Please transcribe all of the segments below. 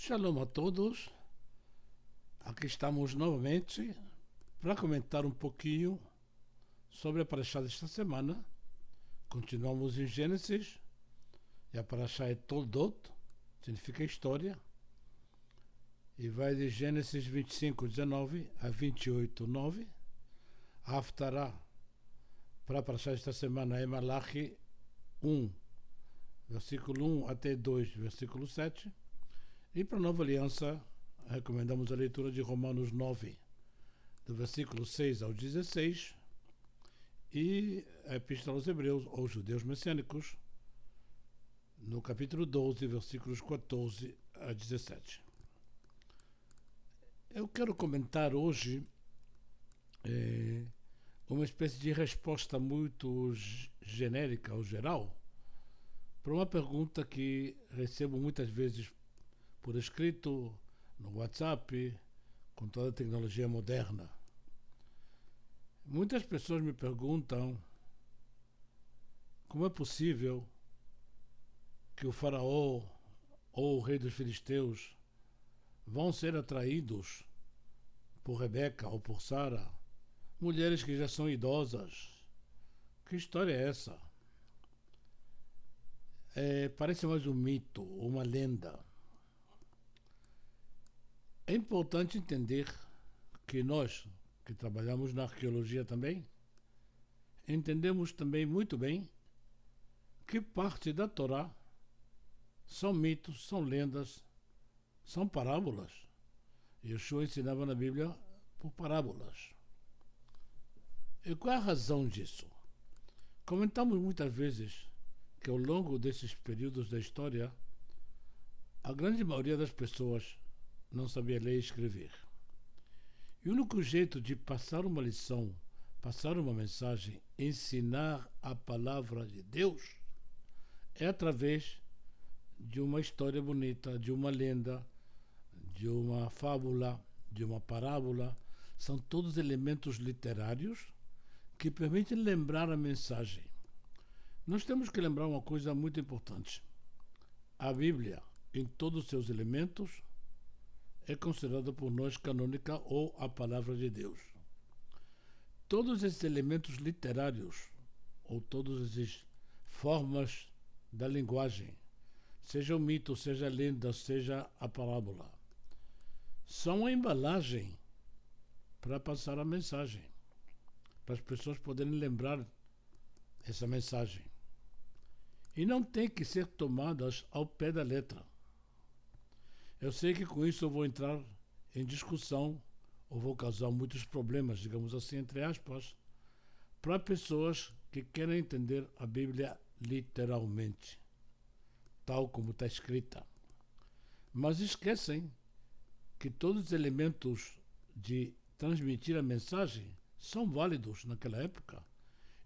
Shalom a todos, aqui estamos novamente para comentar um pouquinho sobre a Parashá desta semana. Continuamos em Gênesis e a Parashá é Toldot, significa história, e vai de Gênesis 25:19 a 28:9. A Haftará para a Parashá desta semana é Malachi 1, versículo 1 até 2, versículo 7. E para a Nova Aliança, recomendamos a leitura de Romanos 9, do versículo 6 ao 16, e a Epístola aos Hebreus, ou Judeus Messiânicos, no capítulo 12, versículos 14 a 17. Eu quero comentar hoje uma espécie de resposta muito genérica ou geral para uma pergunta que recebo muitas vezes por escrito, no WhatsApp, com toda a tecnologia moderna. Muitas pessoas me perguntam como é possível que o faraó ou o rei dos filisteus vão ser atraídos por Rebeca ou por Sara, mulheres que já são idosas. Que história é essa? Parece mais um mito, uma lenda. É importante entender que nós, que trabalhamos na arqueologia também, entendemos também muito bem que parte da Torá são mitos, são lendas, são parábolas. Yeshua ensinava na Bíblia por parábolas. E qual é a razão disso? Comentamos muitas vezes que ao longo desses períodos da história, a grande maioria das pessoas não sabia ler e escrever. E o único jeito de passar uma lição, passar uma mensagem, ensinar a palavra de Deus é através de uma história bonita, de uma lenda, de uma fábula, de uma parábola. São todos elementos literários que permitem lembrar a mensagem. Nós temos que lembrar uma coisa muito importante. A Bíblia, em todos os seus elementos, é considerada por nós canônica ou a palavra de Deus. Todos esses elementos literários, ou todas essas formas da linguagem, seja o mito, seja a lenda, seja a parábola, são a embalagem para passar a mensagem, para as pessoas poderem lembrar essa mensagem. E não tem que ser tomadas ao pé da letra. Eu sei que com isso eu vou entrar em discussão, ou vou causar muitos problemas, digamos assim, entre aspas, para pessoas que querem entender a Bíblia literalmente, tal como está escrita. Mas esquecem que todos os elementos de transmitir a mensagem são válidos naquela época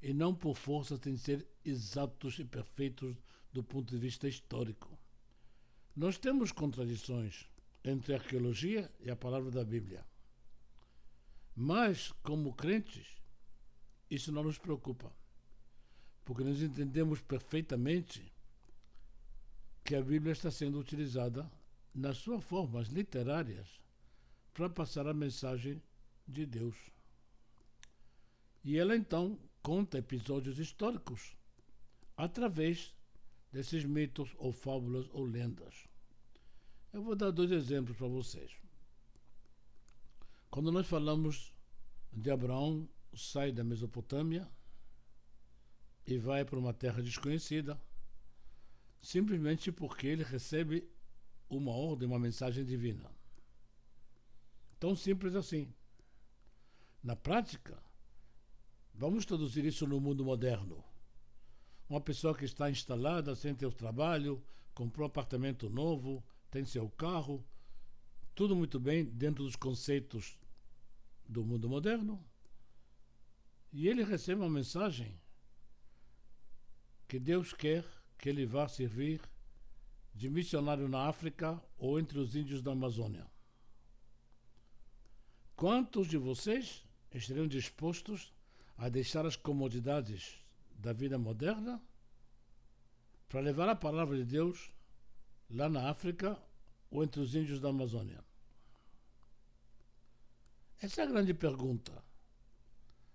e não por força têm de ser exatos e perfeitos do ponto de vista histórico. Nós temos contradições entre a arqueologia e a palavra da Bíblia. Mas, como crentes, isso não nos preocupa, porque nós entendemos perfeitamente que a Bíblia está sendo utilizada nas suas formas literárias para passar a mensagem de Deus. E ela então conta episódios históricos através desses mitos ou fábulas ou lendas. Eu vou dar dois exemplos para vocês. Quando nós falamos de Abraão, sai da Mesopotâmia e vai para uma terra desconhecida, simplesmente porque ele recebe uma ordem, uma mensagem divina. Tão simples assim. Na prática, vamos traduzir isso no mundo moderno. Uma pessoa que está instalada, sem ter trabalho, comprou um apartamento novo, tem seu carro, tudo muito bem dentro dos conceitos do mundo moderno, e ele recebe uma mensagem que Deus quer que ele vá servir de missionário na África ou entre os índios da Amazônia. Quantos de vocês estariam dispostos a deixar as comodidades da vida moderna para levar a palavra de Deus lá na África ou entre os índios da Amazônia? Essa é a grande pergunta.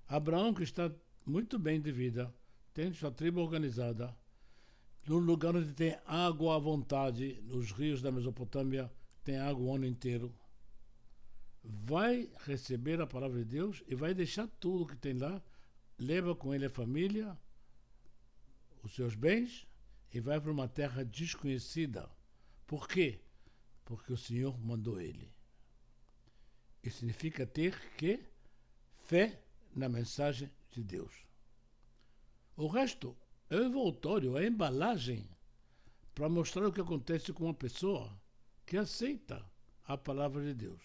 Abraão, que está muito bem de vida, tem sua tribo organizada, num lugar onde tem água à vontade, nos rios da Mesopotâmia, tem água o ano inteiro, vai receber a palavra de Deus e vai deixar tudo que tem lá, leva com ele a família, os seus bens, e vai para uma terra desconhecida. Por quê? Porque o Senhor mandou ele. Isso significa ter que fé na mensagem de Deus. O resto é o envoltório, é a embalagem para mostrar o que acontece com uma pessoa que aceita a palavra de Deus.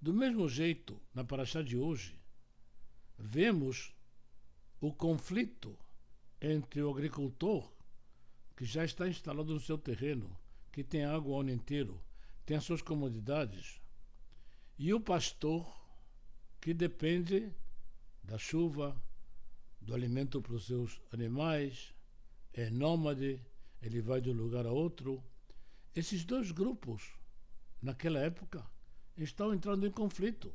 Do mesmo jeito, na paraxá de hoje, vemos o conflito entre o agricultor, que já está instalado no seu terreno, que tem água o ano inteiro, tem as suas comodidades, e o pastor, que depende da chuva, do alimento para os seus animais, é nômade, ele vai de um lugar a outro. Esses dois grupos, naquela época, estão entrando em conflito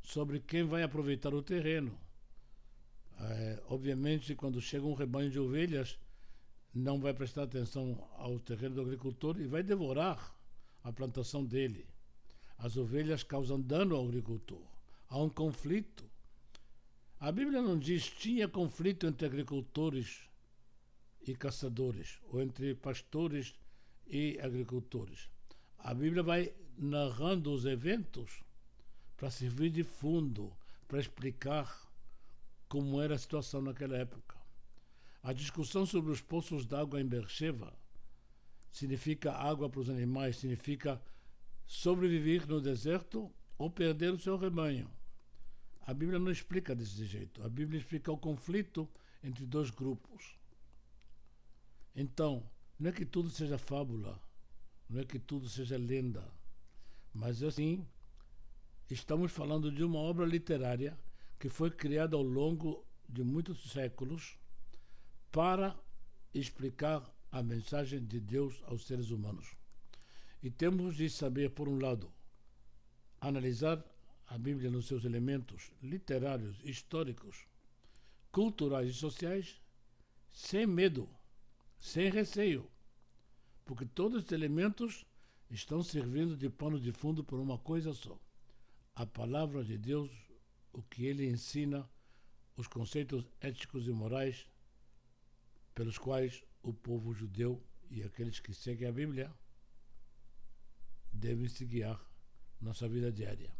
sobre quem vai aproveitar o terreno. Obviamente, quando chega um rebanho de ovelhas, não vai prestar atenção ao terreno do agricultor e vai devorar a plantação dele. As ovelhas causam dano ao agricultor. Há um conflito. A Bíblia não diz que tinha conflito entre agricultores e caçadores, ou entre pastores e agricultores. A Bíblia vai narrando os eventos para servir de fundo, para explicar como era a situação naquela época. A discussão sobre os poços d'água em Beersheba significa água para os animais, significa sobreviver no deserto ou perder o seu rebanho. A Bíblia não explica desse jeito. A Bíblia explica o conflito entre dois grupos. Então, não é que tudo seja fábula, não é que tudo seja lenda, mas assim, estamos falando de uma obra literária que foi criada ao longo de muitos séculos para explicar a mensagem de Deus aos seres humanos. E temos de saber, por um lado, analisar a Bíblia nos seus elementos literários, históricos, culturais e sociais, sem medo, sem receio, porque todos os elementos estão servindo de pano de fundo por uma coisa só: a palavra de Deus, o que ele ensina, os conceitos éticos e morais pelos quais o povo judeu e aqueles que seguem a Bíblia devem se guiar na sua vida diária.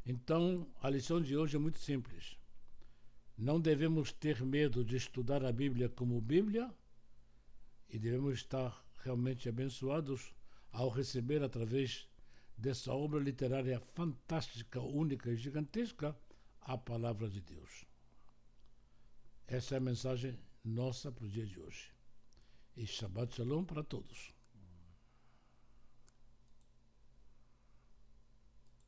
Então, a lição de hoje é muito simples. Não devemos ter medo de estudar a Bíblia como Bíblia e devemos estar realmente abençoados ao receber, através dessa obra literária fantástica, única e gigantesca, a palavra de Deus. Essa é a mensagem nossa para o dia de hoje. E Shabbat Shalom para todos.